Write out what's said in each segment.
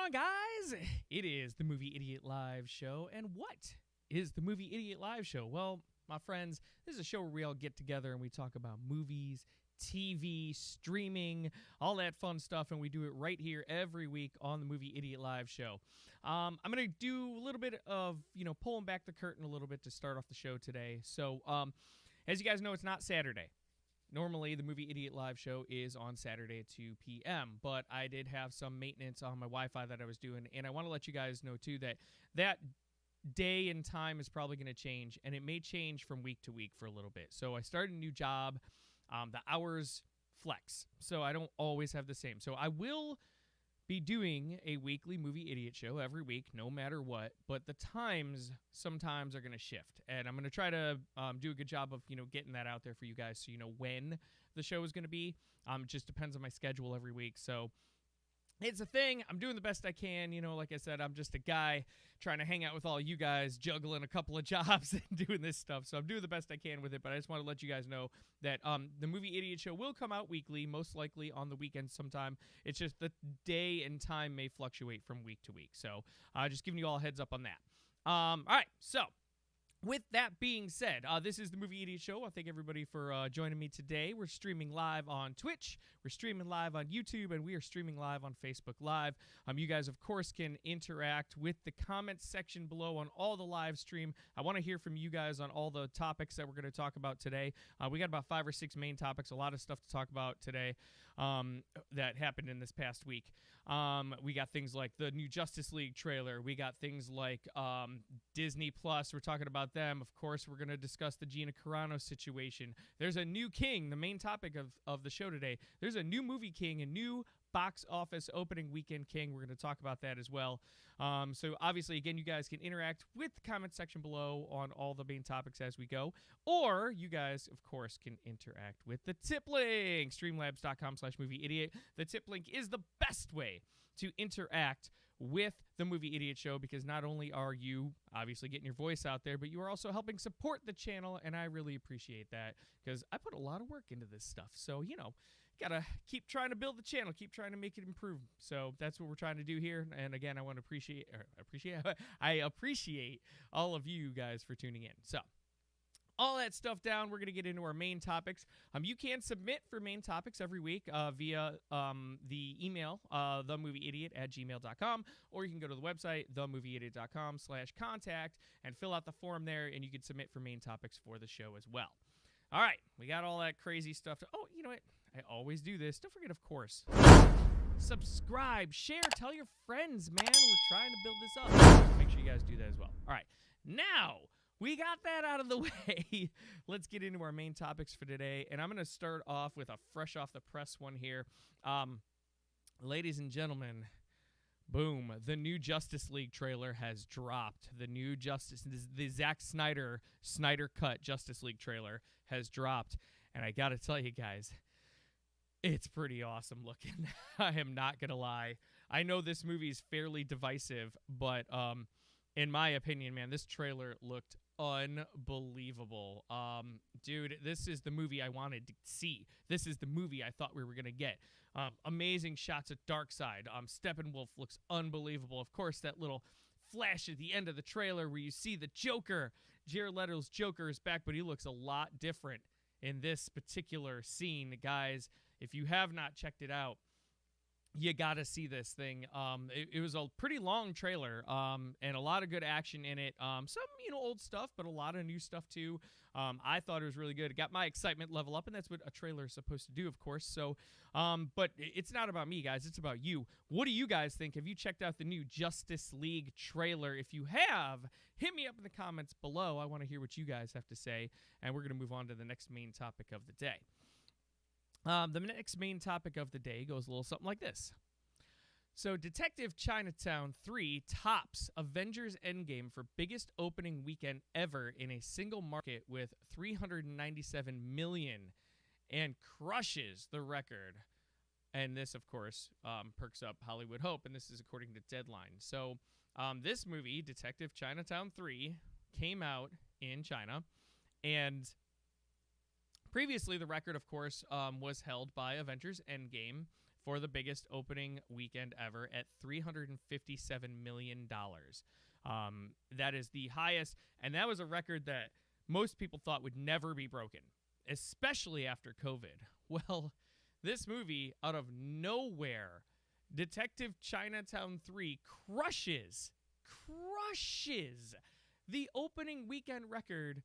on, guys? It is the Movie Idiot Live Show. And what is the Movie Idiot Live Show? Well, my friends, this is a show where we all get together and we talk about movies, TV, streaming, all that fun stuff, and we do it right here every week on the Movie Idiot Live Show. I'm going to do a little bit of, pulling back the curtain a little bit to start off the show today. So, as you guys know, it's not Saturday. Normally, the Movie Idiot Live Show is on Saturday at 2 p.m., but I did have some maintenance on my Wi-Fi that I was doing, and I want to let you guys know, too, that day and time is probably going to change, and it may change from week to week for a little bit. So I started a new job. The hours flex, so I don't always have the same. So I will be doing a weekly Movie Idiot Show every week, no matter what, but the times sometimes are going to shift, and I'm going to try to do a good job of, getting that out there for you guys so you know when the show is going to be. It just depends on my schedule every week, so it's a thing. I'm doing the best I can. Like I said, I'm just a guy trying to hang out with all you guys, juggling a couple of jobs and doing this stuff. So I'm doing the best I can with it, but I just want to let you guys know that the Movie Idiot Show will come out weekly, most likely on the weekends sometime. It's just the day and time may fluctuate from week to week. So just giving you all a heads up on that. All right, so with that being said, this is the Movie Idiot Show. I thank everybody for joining me today. We're streaming live on Twitch, we're streaming live on YouTube, and we are streaming live on Facebook Live. You guys, of course, can interact with the comments section below on all the live stream. I want to hear from you guys on all the topics that we're going to talk about today. We got about 5 or 6 main topics, a lot of stuff to talk about today that happened in this past week. We got things like the new Justice League trailer. We got things like Disney Plus. We're talking about them. Of course, we're going to discuss the Gina Carano situation. There's a new king, the main topic of the show today. There's a new movie king, a new box office opening weekend king. We're going to talk about that as well. So obviously, again, you guys can interact with the comment section below on all the main topics as we go. Or you guys, of course, can interact with the tip link, streamlabs.com/movieidiot. The tip link is the best way to interact with the Movie Idiot Show, because not only are you obviously getting your voice out there, but you are also helping support the channel, and I really appreciate that because I put a lot of work into this stuff. So, gotta keep trying to build the channel, keep trying to make it improve. So that's what we're trying to do here. And again, I want to I appreciate all of you guys for tuning in. So all that stuff down, we're going to get into our main topics. You can submit for main topics every week via the email, themovieidiot@gmail.com, or you can go to the website, themovieidiot.com/contact, and fill out the form there, and you can submit for main topics for the show as well. All right, we got all that crazy stuff. Oh, you know what? I always do this. Don't forget, of course, subscribe, share, tell your friends, man. We're trying to build this up. Make sure you guys do that as well. All right, now we got that out of the way. Let's get into our main topics for today. And I'm going to start off with a fresh off the press one here. Ladies and gentlemen, boom, the new Justice League trailer has dropped. The Zack Snyder Cut Justice League trailer has dropped. And I got to tell you guys, it's pretty awesome looking. I am not going to lie. I know this movie is fairly divisive, but in my opinion, man, this trailer looked unbelievable. Dude, this is the movie I wanted to see. This is the movie I thought we were going to get. Amazing shots of Darkseid. Steppenwolf looks unbelievable. Of course, that little flash at the end of the trailer where you see the Joker. Jared Leto's Joker is back, but he looks a lot different in this particular scene. Guys, if you have not checked it out, you got to see this thing. It was a pretty long trailer, and a lot of good action in it. Some, old stuff, but a lot of new stuff, too. I thought it was really good. It got my excitement level up, and that's what a trailer is supposed to do, of course. So, but it's not about me, guys. It's about you. What do you guys think? Have you checked out the new Justice League trailer? If you have, hit me up in the comments below. I want to hear what you guys have to say, and we're going to move on to the next main topic of the day. The next main topic of the day goes a little something like this. So, Detective Chinatown 3 tops Avengers Endgame for biggest opening weekend ever in a single market with $397 million and crushes the record. And this, of course, perks up Hollywood Hope, and this is according to Deadline. So, this movie, Detective Chinatown 3, came out in China, and previously, the record, of course, was held by Avengers Endgame for the biggest opening weekend ever at $357 million. That is the highest, and that was a record that most people thought would never be broken, especially after COVID. Well, this movie, out of nowhere, Detective Chinatown 3 crushes the opening weekend record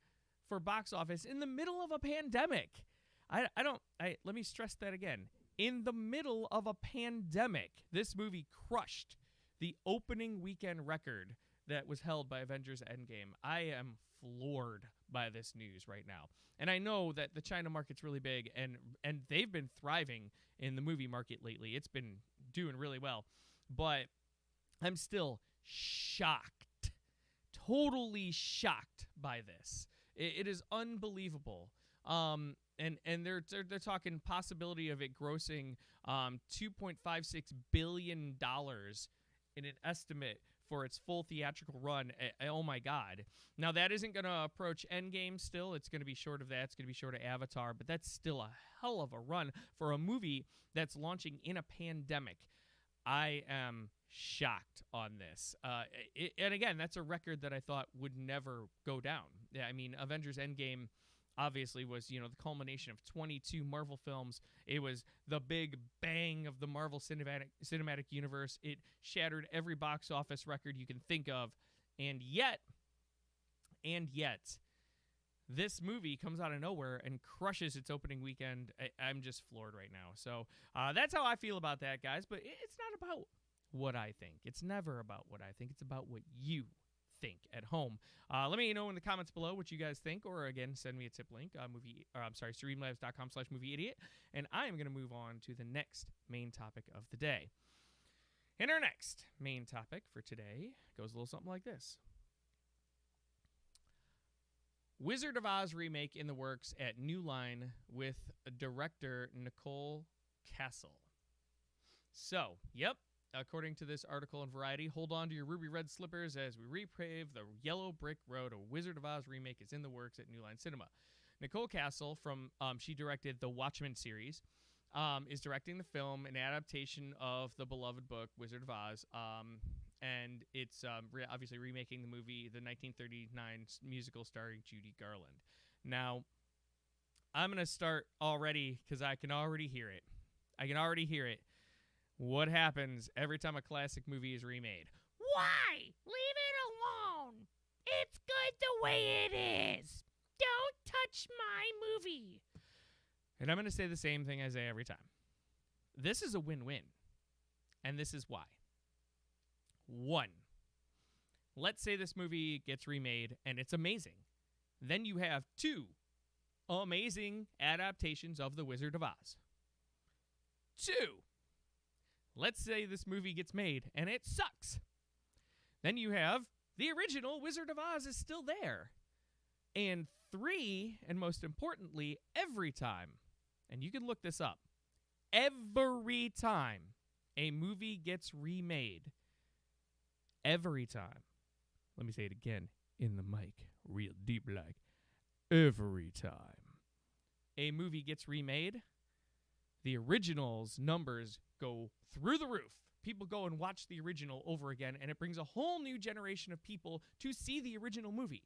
for box office in the middle of a pandemic. Let me stress that again. In the middle of a pandemic, this movie crushed the opening weekend record that was held by Avengers Endgame. I am floored by this news right now. And I know that the China market's really big, and they've been thriving in the movie market lately. It's been doing really well. But I'm still shocked, totally shocked by this. It is unbelievable. And they're talking possibility of it grossing $2.56 billion in an estimate for its full theatrical run. Oh my God. Now that isn't going to approach Endgame still. It's going to be short of that. It's going to be short of Avatar, but that's still a hell of a run for a movie that's launching in a pandemic. I am shocked on this. And again, that's a record that I thought would never go down. Yeah, I mean, Avengers Endgame obviously was, the culmination of 22 Marvel films. It was the big bang of the Marvel cinematic universe. It shattered every box office record you can think of. And yet, this movie comes out of nowhere and crushes its opening weekend. I'm just floored right now. So that's how I feel about that, guys. But it's not about what I think. It's never about what I think. It's about what you think at home. Let me know in the comments below what you guys think, or again, send me a tip link, streamlabs.com/movieidiot, and I am going to move on to the next main topic of the day. And our next main topic for today goes a little something like this. Wizard of Oz remake in the works at New Line with director Nicole Kassell. So, yep, according to this article in Variety, hold on to your ruby red slippers as we repave the yellow brick road. A Wizard of Oz remake is in the works at New Line Cinema. Nicole Kassell, she directed the Watchmen series, is directing the film, an adaptation of the beloved book Wizard of Oz, and it's obviously remaking the movie, the 1939 musical starring Judy Garland. Now, I'm going to start already because I can already hear it. What happens every time a classic movie is remade? Why? Leave it alone. It's good the way it is. Don't touch my movie. And I'm going to say the same thing I say every time. This is a win-win. And this is why. 1, let's say this movie gets remade and it's amazing. Then you have 2 amazing adaptations of The Wizard of Oz. 2, let's say this movie gets made and it sucks. Then you have the original Wizard of Oz is still there. And 3, and most importantly, every time, and you can look this up, every time a movie gets remade, every time, let me say it again in the mic, real deep like, every time a movie gets remade, the original's numbers go through the roof. People go and watch the original over again, and it brings a whole new generation of people to see the original movie.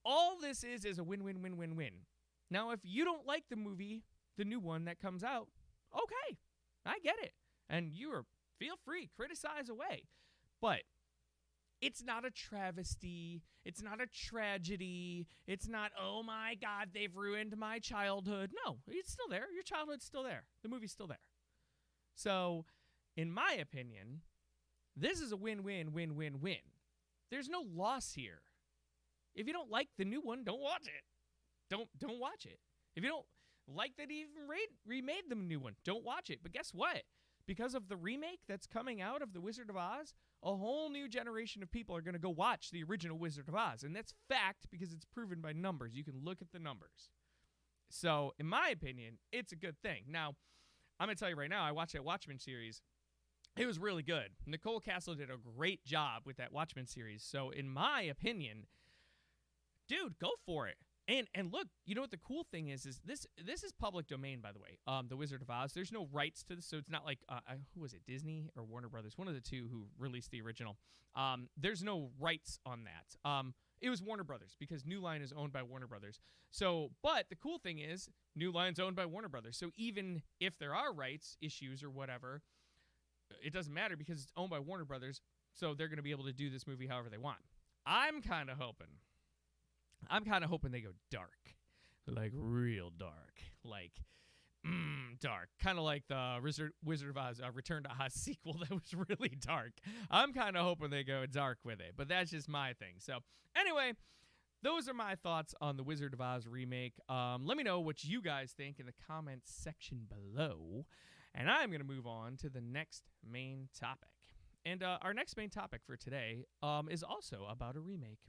All this is a win-win-win-win-win. Now, if you don't like the movie, the new one that comes out, okay, I get it. And feel free, criticize away. But it's not a travesty. It's not a tragedy. It's not, oh my God, they've ruined my childhood. No, it's still there. Your childhood's still there. The movie's still there. So, in my opinion, this is a win-win-win-win-win. There's no loss here. If you don't like the new one, don't watch it. Don't watch it. If you don't like that he even remade the new one, don't watch it. But guess what? Because of the remake that's coming out of The Wizard of Oz, a whole new generation of people are going to go watch the original Wizard of Oz. And that's fact because it's proven by numbers. You can look at the numbers. So, in my opinion, it's a good thing. Now, I'm going to tell you right now, I watched that Watchmen series. It was really good. Nicole Kassell did a great job with that Watchmen series. So, in my opinion, dude, go for it. And look, you know what the cool thing is this is public domain, by the way. The Wizard of Oz. There's no rights to this, so it's not like who was it, Disney or Warner Brothers, one of the two who released the original. There's no rights on that. It was Warner Brothers because New Line is owned by Warner Brothers. So, but the cool thing is New Line's owned by Warner Brothers. So even if there are rights issues or whatever, it doesn't matter because it's owned by Warner Brothers. So they're going to be able to do this movie however they want. I'm kind of hoping they go dark, like real dark, like dark, kind of like the Wizard of Oz Return to Oz sequel that was really dark. I'm kind of hoping they go dark with it, but that's just my thing. So anyway, those are my thoughts on the Wizard of Oz remake. Let me know what you guys think in the comments section below, and I'm going to move on to the next main topic. And our next main topic for today is also about a remake,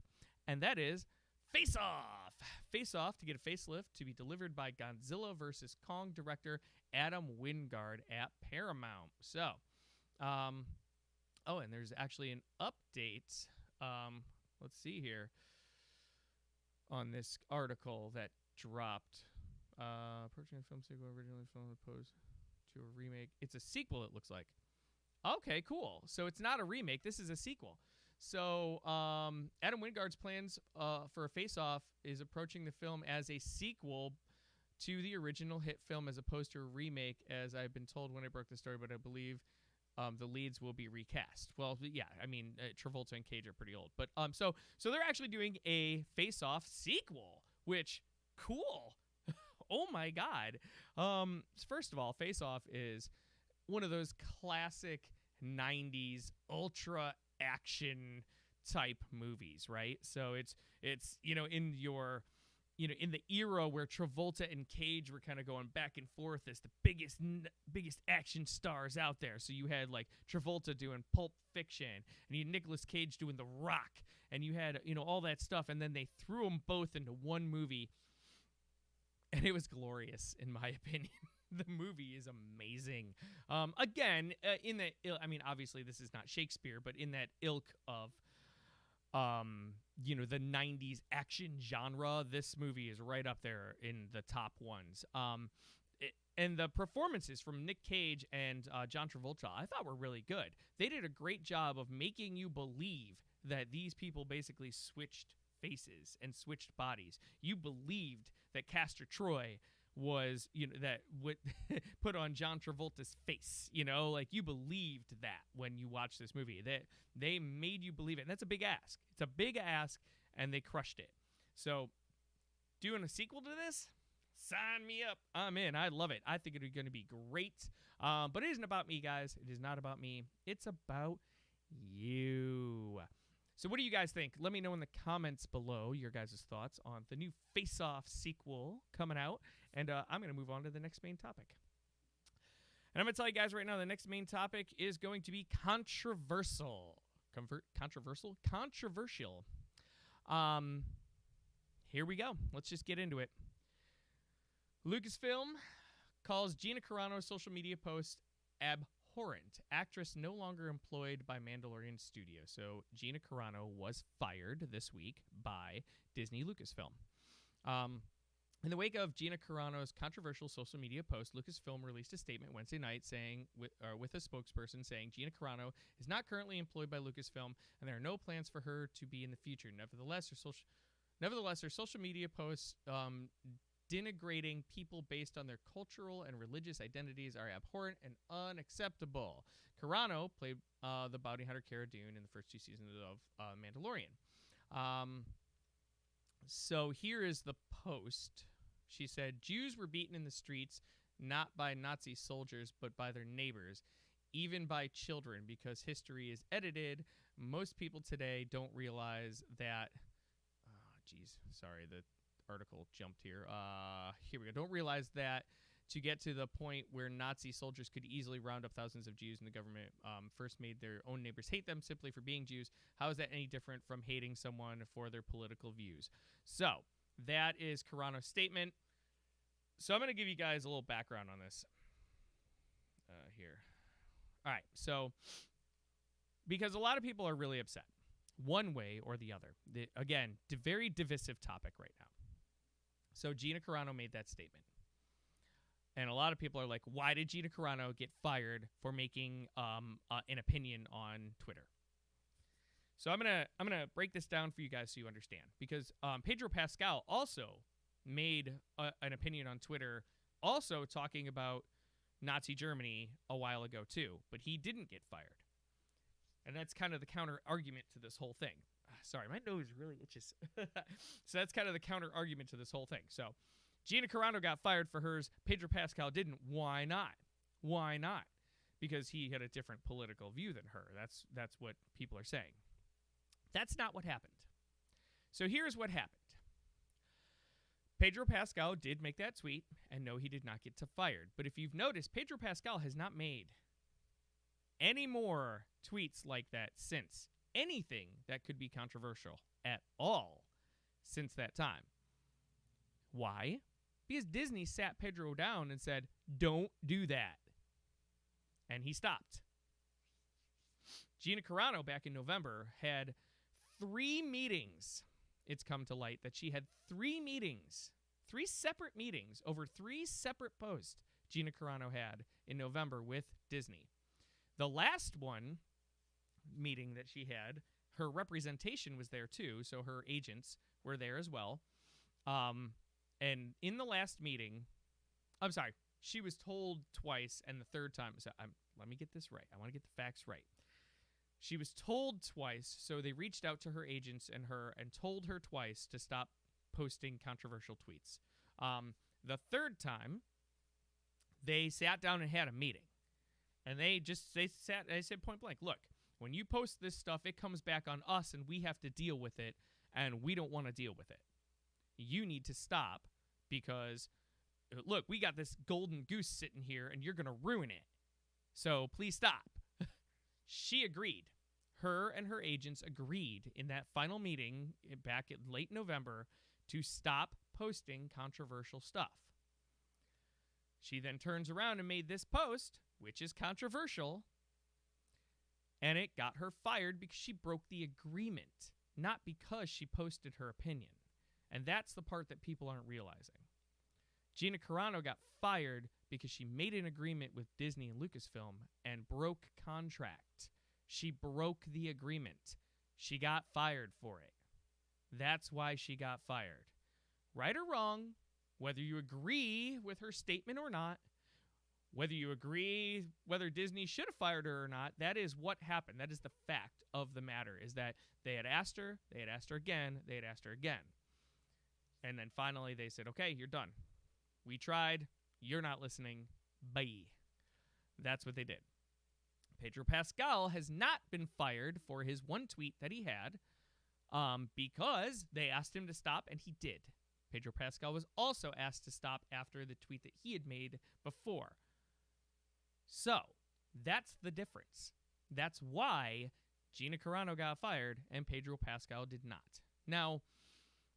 and that is Face Off! Face Off to get a facelift to be delivered by Godzilla vs. Kong director Adam Wingard at Paramount. So, and there's actually an update. Let's see here on this article that dropped. Approaching a film sequel originally filmed opposed to a remake. It's a sequel, it looks like. Okay, cool. So it's not a remake. This is a sequel. So Adam Wingard's plans for a Face-Off is approaching the film as a sequel to the original hit film as opposed to a remake, as I've been told when I broke the story, but I believe the leads will be recast. Well, yeah, I mean, Travolta and Cage are pretty old. But so they're actually doing a Face-Off sequel, which, cool. Oh, my God. First of all, Face-Off is one of those classic 90s ultra action type movies, right? So it's in the era where Travolta and Cage were kind of going back and forth as the biggest action stars out there. So you had like Travolta doing Pulp Fiction, and you had Nicolas Cage doing The Rock, and you had all that stuff, and then they threw them both into one movie, and it was glorious in my opinion. The movie is amazing. Again, in that, obviously this is not Shakespeare, but in that ilk of, the 90s action genre, this movie is right up there in the top ones. And the performances from Nick Cage and John Travolta, I thought were really good. They did a great job of making you believe that these people basically switched faces and switched bodies. You believed that Castor Troy was, that would put on John Travolta's face, like you believed that when you watched this movie, that they made you believe it. And that's a big ask. It's a big ask, and they crushed it. So doing a sequel to this, sign me up. I'm in. I love it. I think it's going to be great. But it isn't about me, guys. It is not about me. It's about you. So what do you guys think? Let me know in the comments below your guys' thoughts on the new Face-Off sequel coming out. And I'm going to move on to the next main topic. And I'm going to tell you guys right now, the next main topic is going to be controversial. Controversial. Here we go. Let's just get into it. Lucasfilm calls Gina Carano's social media post abhorrent. Actress no longer employed by Mandalorian Studio. So Gina Carano was fired this week by Disney Lucasfilm. In the wake of Gina Carano's controversial social media post, Lucasfilm released a statement Wednesday night saying, with a spokesperson saying, Gina Carano is not currently employed by Lucasfilm, and there are no plans for her to be in the future. Nevertheless, her social media posts denigrating people based on their cultural and religious identities are abhorrent and unacceptable. Carano played the bounty hunter Cara Dune in the first two seasons of Mandalorian. So here is the post. She said, Jews were beaten in the streets, not by Nazi soldiers, but by their neighbors, even by children, because history is edited. Most people today don't realize that. Sorry, the article jumped here. Here we go. Don't realize that to get to the point where Nazi soldiers could easily round up thousands of Jews and the government first made their own neighbors hate them simply for being Jews. How is that any different from hating someone for their political views? So that is Carano's statement. So I'm going to give you guys a little background on this here. All right. So because a lot of people are really upset one way or the other. Again, very divisive topic right now. So Gina Carano made that statement. And a lot of people are like, why did Gina Carano get fired for making an opinion on Twitter? So I'm gonna break this down for you guys so you understand, because Pedro Pascal also made an opinion on Twitter, also talking about Nazi Germany a while ago too, but he didn't get fired, and that's kind of the counter argument to this whole thing. Sorry, my nose really itches. So that's kind of the counter argument to this whole thing. So Gina Carano got fired for hers. Pedro Pascal didn't. Why not? Why not? Because he had a different political view than her. That's what people are saying. That's not what happened. So here's what happened. Pedro Pascal did make that tweet, and no, he did not get fired. But if you've noticed, Pedro Pascal has not made any more tweets like that since. Anything that could be controversial at all since that time. Why? Because Disney sat Pedro down and said, don't do that. And he stopped. Gina Carano, back in November, had 3 meetings. It's come to light that she had 3 meetings, 3 separate meetings over 3 separate posts Gina Carano had in November with Disney. The last one meeting that she had, her representation was there too, so her agents were there as well. And in the last meeting, I'm sorry, she was told twice, and the third time, so let me get this right. I want to get the facts right. She was told twice, so they reached out to her agents and told her twice to stop posting controversial tweets. The third time, they sat down and had a meeting, and they said point blank, look, when you post this stuff, it comes back on us, and we have to deal with it, and we don't want to deal with it. You need to stop, because, look, we got this golden goose sitting here, and you're going to ruin it. So please stop. She agreed. Her and her agents agreed in that final meeting back in late November to stop posting controversial stuff. She then turns around and made this post, which is controversial, and it got her fired because she broke the agreement, not because she posted her opinion. And that's the part that people aren't realizing. Gina Carano got fired because she made an agreement with Disney and Lucasfilm and broke contract. She broke the agreement. She got fired for it. That's why she got fired. Right or wrong, whether you agree with her statement or not, whether you agree whether Disney should have fired her or not, that is what happened. That is the fact of the matter, is that they had asked her again, they had asked her again. And then finally they said, okay, you're done. We tried. You're not listening. Bye. That's what they did. Pedro Pascal has not been fired for his one tweet that he had because they asked him to stop, and he did. Pedro Pascal was also asked to stop after the tweet that he had made before. So, that's the difference. That's why Gina Carano got fired and Pedro Pascal did not. Now,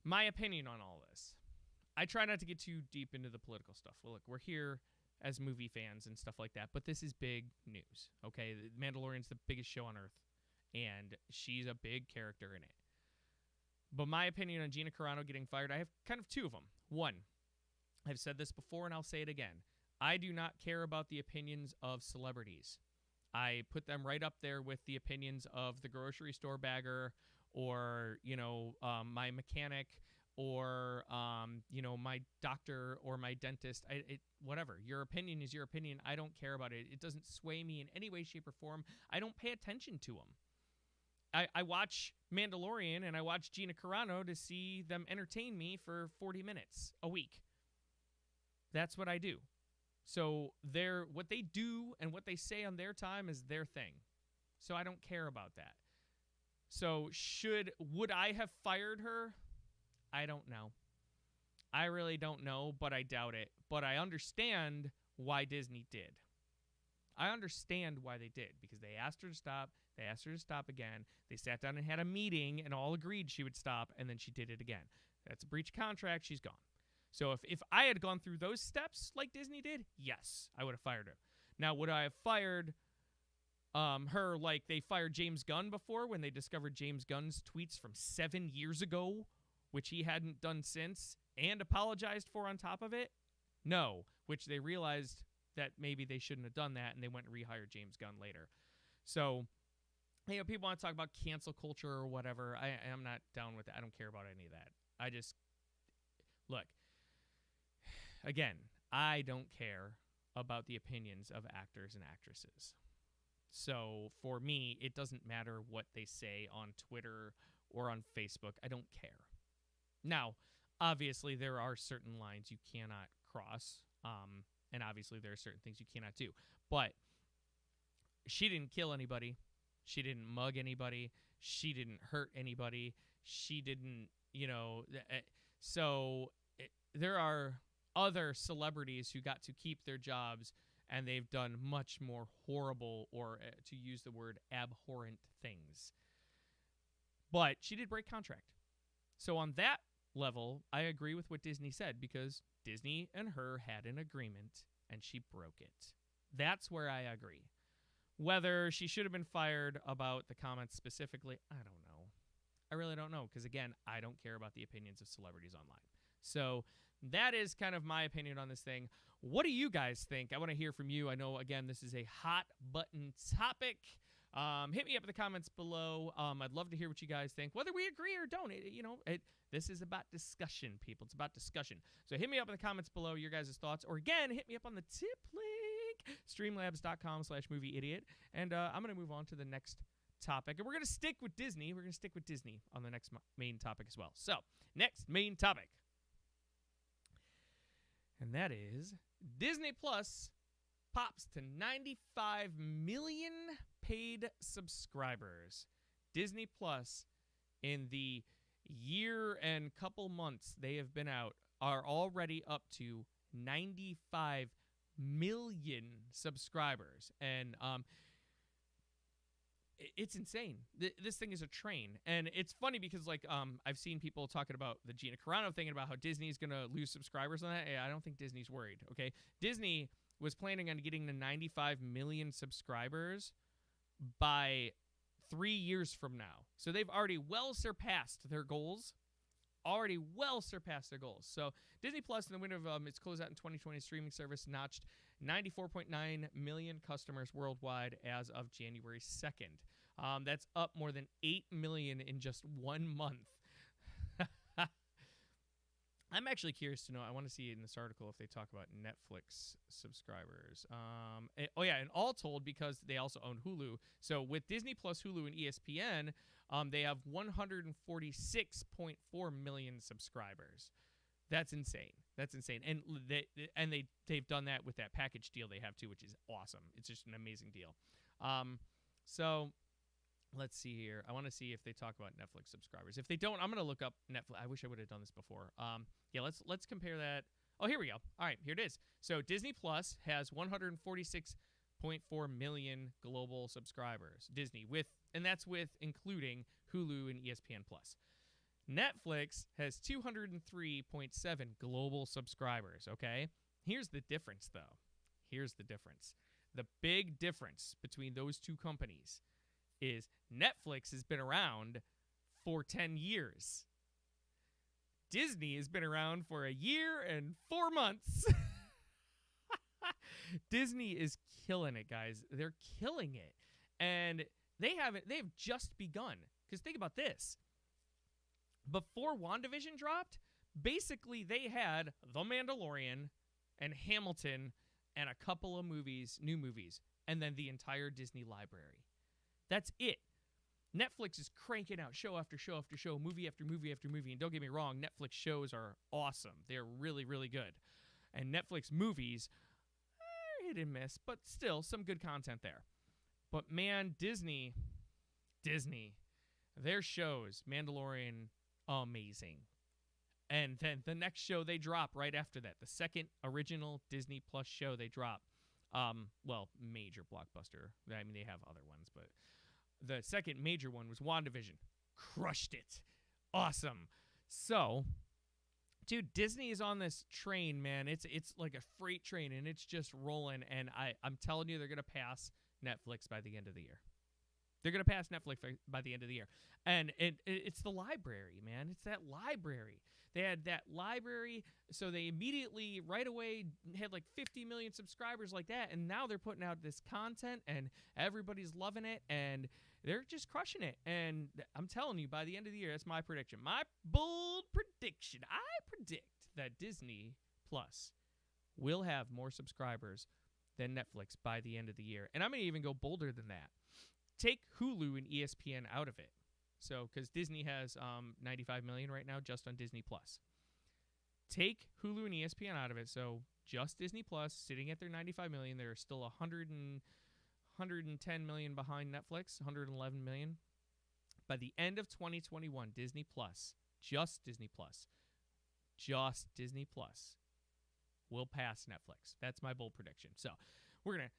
my opinion on all this. I try not to get too deep into the political stuff. Well, look, we're here as movie fans and stuff like that, but this is big news, okay? The Mandalorian's the biggest show on Earth, and she's a big character in it. But my opinion on Gina Carano getting fired, I have kind of 2 of them. One, I've said this before and I'll say it again. I do not care about the opinions of celebrities. I put them right up there with the opinions of the grocery store bagger or, my mechanic or, my doctor or my dentist. Whatever. Your opinion is your opinion. I don't care about it. It doesn't sway me in any way, shape, or form. I don't pay attention to them. I watch Mandalorian and I watch Gina Carano to see them entertain me for 40 minutes a week. That's what I do. So what they do and what they say on their time is their thing. So I don't care about that. So would I have fired her? I don't know. I really don't know, but I doubt it. But I understand why Disney did. I understand why they did, because they asked her to stop. They asked her to stop again. They sat down and had a meeting and all agreed she would stop, and then she did it again. That's a breach of contract. She's gone. So if I had gone through those steps like Disney did, yes, I would have fired her. Now, would I have fired her like they fired James Gunn before when they discovered James Gunn's tweets from 7 years ago, which he hadn't done since? and apologized for on top of it? No, which they realized that maybe they shouldn't have done that, and they went and rehired James Gunn later. So, people want to talk about cancel culture or whatever. I'm not down with that. I don't care about any of that. I just, look, again, I don't care about the opinions of actors and actresses. So for me, it doesn't matter what they say on Twitter or on Facebook. I don't care. Now, obviously, there are certain lines you cannot cross, and obviously there are certain things you cannot do. But she didn't kill anybody. She didn't mug anybody. She didn't hurt anybody. She didn't, so there are other celebrities who got to keep their jobs, and they've done much more horrible, or to use the word, abhorrent things. But she did break contract. So on that level, I agree with what Disney said, because Disney and her had an agreement, and she broke it. That's where I agree. Whether she should have been fired about the comments specifically, I don't know. I really don't know, because, again, I don't care about the opinions of celebrities online. So that is kind of my opinion on this thing. What do you guys think? I want to hear from you. I know, again, this is a hot-button topic. Hit me up in the comments below. I'd love to hear what you guys think, whether we agree or don't. This is about discussion, people. It's about discussion. So hit me up in the comments below your guys' thoughts. Or, again, hit me up on the tip link, streamlabs.com/movieidiot. And I'm going to move on to the next topic. And we're going to stick with Disney. We're going to stick with Disney on the next main topic as well. So, next main topic. And that is Disney Plus pops to 95 million paid subscribers. Disney Plus, in the year and couple months they have been out, are already up to 95 million subscribers. And it's insane. This thing is a train. And it's funny because, I've seen people talking about the Gina Carano thing, about how Disney's going to lose subscribers on that. I don't think Disney's worried, okay? Disney was planning on getting to 95 million subscribers by 3 years from now. So they've already well surpassed their goals. So Disney Plus, in the window of its closeout in 2020 streaming service, notched 94.9 million customers worldwide as of January 2nd. That's up more than 8 million in just 1 month. I'm actually curious to know. I want to see in this article if they talk about Netflix subscribers. And all told, because they also own Hulu. So with Disney Plus, Hulu, and ESPN, they have 146.4 million subscribers. That's insane. And they've done that with that package deal they have too, which is awesome. It's just an amazing deal. So let's see here. I want to see if they talk about Netflix subscribers. If they don't, I'm going to look up Netflix. I wish I would have done this before. Let's compare that. Oh, here we go. All right, here it is. So Disney Plus has 146.4 million global subscribers. Disney, and that's with including Hulu and ESPN Plus. Netflix has 203.7 global subscribers, okay? Here's the difference, though. The big difference between those two companies is Netflix has been around for 10 years. Disney has been around for a year and 4 months. Disney is killing it, guys. They're killing it. And they've just begun. Because think about this. Before WandaVision dropped, basically they had The Mandalorian and Hamilton and a couple of new movies, and then the entire Disney library. That's it. Netflix is cranking out show after show after show, movie after movie after movie. And don't get me wrong, Netflix shows are awesome. They're really, really good. And Netflix movies are hit and miss, but still some good content there. But man, Disney, their shows, Mandalorian, amazing. And then the next show they drop right after that, the second original Disney Plus show they drop, major blockbuster. I mean, they have other ones, but the second major one was WandaVision. Crushed it. Awesome. So, dude, Disney is on this train, man. It's like a freight train, and it's just rolling. And I'm telling you, they're going to pass Netflix by the end of the year. They're going to pass Netflix by the end of the year. And it's the library, man. It's that library. They had that library, so they immediately, right away, had like 50 million subscribers like that, and now they're putting out this content, and everybody's loving it, and they're just crushing it. And I'm telling you, by the end of the year, that's my prediction. My bold prediction. I predict that Disney Plus will have more subscribers than Netflix by the end of the year. And I'm going to even go bolder than that. Take Hulu and ESPN out of it. So, because Disney has 95 million right now just on Disney Plus. Take Hulu and ESPN out of it. So, just Disney Plus sitting at their 95 million. They're still 110 million behind Netflix, 111 million. By the end of 2021, Disney Plus, just Disney Plus, will pass Netflix. That's my bold prediction. So, we're going to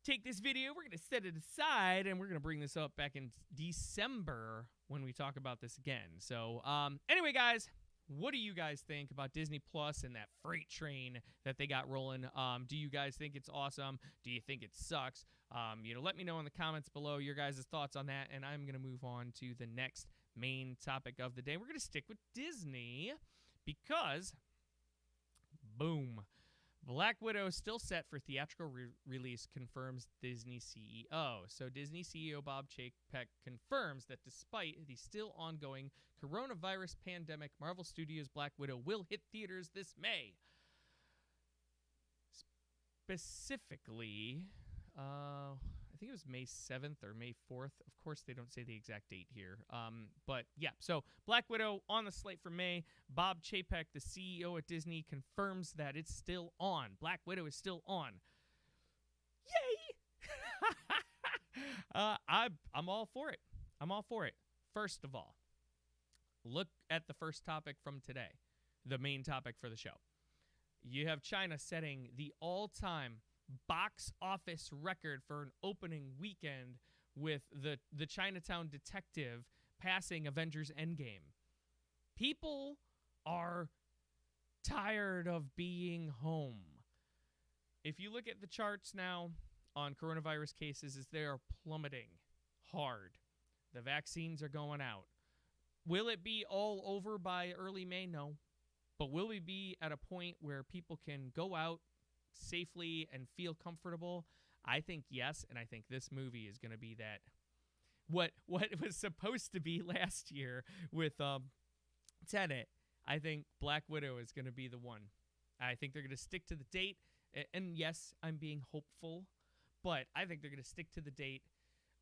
take this video, we're going to set it aside, and we're going to bring this up back in December when we talk about this again. So, anyway, guys, what do you guys think about Disney Plus and that freight train that they got rolling? Do you guys think it's awesome? Do you think it sucks? Let me know in the comments below your guys' thoughts on that, and I'm going to move on to the next main topic of the day. We're going to stick with Disney because, boom, Black Widow is still set for theatrical release, confirms Disney CEO. So Disney CEO Bob Chapek confirms that despite the still ongoing coronavirus pandemic, Marvel Studios' Black Widow will hit theaters this May. Specifically, I think it was May 7th or May 4th. Of course, they don't say the exact date here. But yeah, so Black Widow on the slate for May. Bob Chapek, the CEO at Disney, confirms that it's still on. Black Widow is still on. Yay! I'm all for it. I'm all for it. First of all, look at the first topic from today, the main topic for the show. You have China setting the all-time box office record for an opening weekend with the Chinatown Detective passing Avengers Endgame. People are tired of being home. If you look at the charts now on coronavirus cases, they are plummeting hard. The vaccines are going out. Will it be all over by early May? No. But will we be at a point where people can go out safely and feel comfortable? I think yes, and I think this movie is going to be that. What it was supposed to be last year with Tenet, I think Black Widow is going to be the one. I think they're going to stick to the date, and yes, I'm being hopeful, but I think they're going to stick to the date.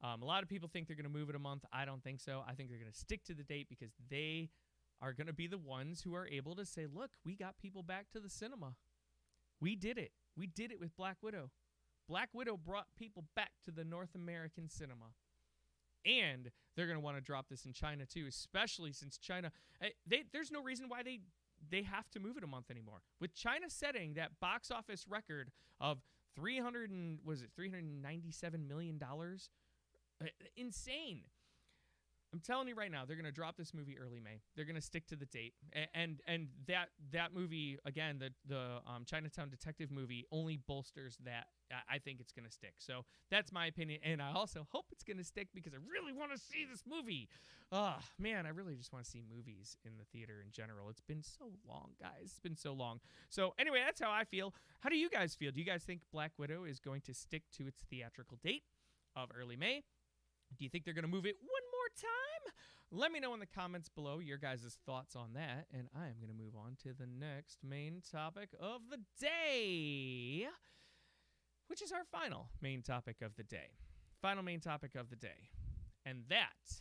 A lot of people think they're going to move it a month. I don't think so. I think they're going to stick to the date because they are going to be the ones who are able to say, look, we got people back to the cinema. We did it. We did it with Black Widow. Black Widow brought people back to the North American cinema. And they're going to want to drop this in China too, especially since China, there's no reason why they have to move it a month anymore. With China setting that box office record of $397 million, insane. I'm telling you right now, they're going to drop this movie early May. They're going to stick to the date, and that movie again, the Chinatown Detective movie only bolsters that. I think it's going to stick. So that's my opinion, and I also hope it's going to stick because I really want to see this movie. Man, I really just want to see movies in the theater in general. It's been so long, guys. It's been so long. So anyway, that's how I feel. How do you guys feel? Do you guys think Black Widow is going to stick to its theatrical date of early May? Do you think they're going to move it one more time? Let me know in the comments below your guys' thoughts on that, and I am going to move on to the next main topic of the day, which is our final main topic of the day. Final main topic of the day. And that,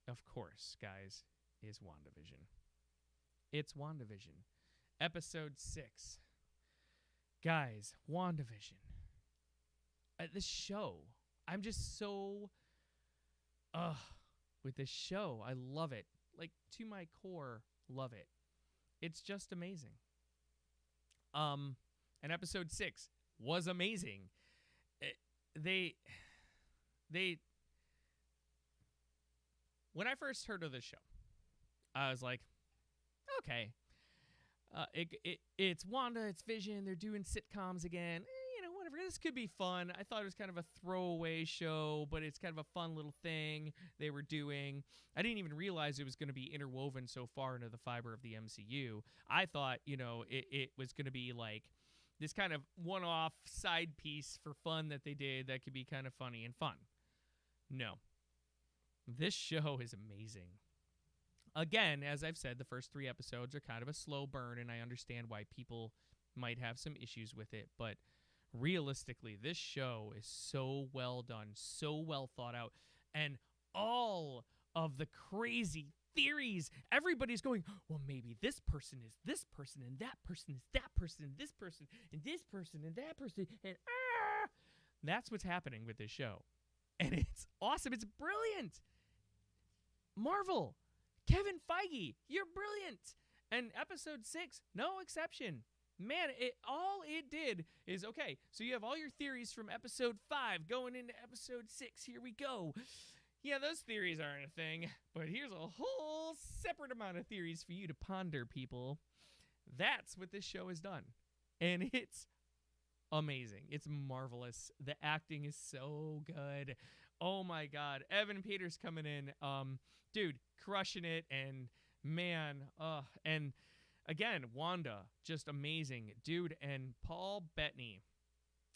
of course, guys, is WandaVision. It's WandaVision. Episode 6. Guys, WandaVision. The show. I'm just so with this show. I love it. Like, to my core, love it. It's just amazing. And episode 6 was amazing. When I first heard of this show, I was like, okay, it's Wanda, it's Vision, they're doing sitcoms again. whatever, this could be fun. I thought it was kind of a throwaway show, but it's kind of a fun little thing they were doing. I didn't even realize it was going to be interwoven so far into the fiber of the MCU. I thought, it was going to be like this kind of one-off side piece for fun that they did that could be kind of funny and fun. No. This show is amazing. Again, as I've said, the first 3 episodes are kind of a slow burn, and I understand why people might have some issues with it, but realistically, this show is so well done, so well thought out, and all of the crazy theories, everybody's going, well, maybe this person is this person, and that person is that person, and this person, and this person, and that person, and that's what's happening with this show. And it's awesome. It's brilliant. Marvel, Kevin Feige, you're brilliant. And episode 6, no exception. Man, all it did is, okay, so you have all your theories from episode 5 going into episode 6. Here we go. Yeah, those theories aren't a thing, but here's a whole separate amount of theories for you to ponder, people. That's what this show has done. And it's amazing. It's marvelous. The acting is so good. Oh my God. Evan Peters coming in. Dude, crushing it. And man, and again, Wanda, just amazing. Dude, and Paul Bettany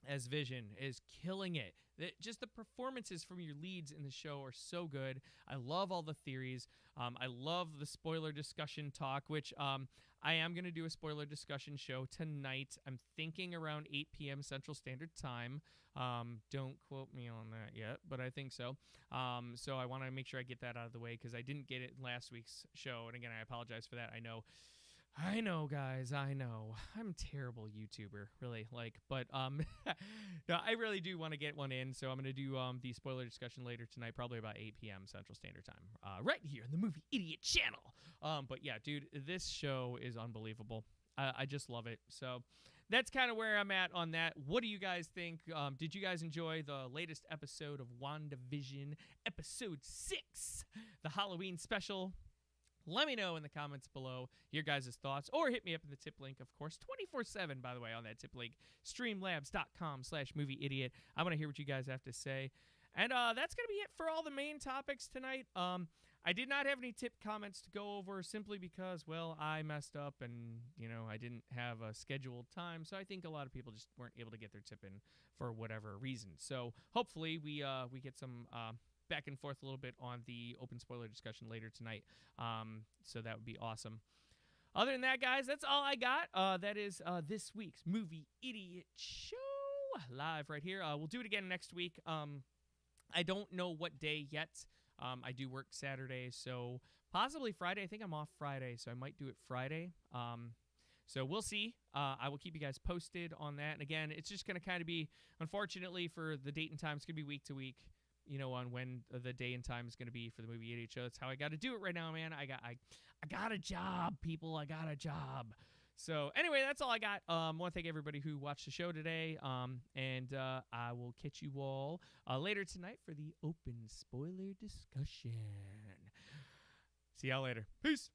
as Vision is killing it. Just the performances from your leads in the show are so good. I love all the theories. I love the spoiler discussion talk, which I am going to do a spoiler discussion show tonight. I'm thinking around 8 p.m. Central Standard Time. Don't quote me on that yet, but I think so. So I want to make sure I get that out of the way because I didn't get it in last week's show. And again, I apologize for that. I know, guys. I know. I'm a terrible YouTuber, really. But no, I really do want to get one in. So I'm going to do the spoiler discussion later tonight, probably about 8 p.m. Central Standard Time, right here in the Movie Idiot channel. But yeah, dude, this show is unbelievable. I just love it. So that's kind of where I'm at on that. What do you guys think? Did you guys enjoy the latest episode of WandaVision, episode 6, the Halloween special? Let me know in the comments below your guys' thoughts, or hit me up in the tip link, of course, 24/7, by the way, on that tip link, streamlabs.com/movieidiot. I want to hear what you guys have to say. And that's going to be it for all the main topics tonight. I did not have any tip comments to go over simply because, well, I messed up and, I didn't have a scheduled time. So I think a lot of people just weren't able to get their tip in for whatever reason. So hopefully we get some back and forth a little bit on the open spoiler discussion later tonight. So that would be awesome. Other than that, guys, that's all I got. That is this week's Movie Idiot Show live right here. We'll do it again next week. I don't know what day yet. I do work Saturday, so possibly Friday. I think I'm off Friday, so I might do it Friday. So we'll see. I will keep you guys posted on that. And again, it's just going to kind of be, unfortunately, for the date and time, it's going to be week to week. On when the day and time is going to be for the Movie Idiot Show. That's how I got to do it right now, man. I got a job, people. I got a job. So anyway, that's all I got. I want to thank everybody who watched the show today. And I will catch you all later tonight for the open spoiler discussion. See y'all later. Peace.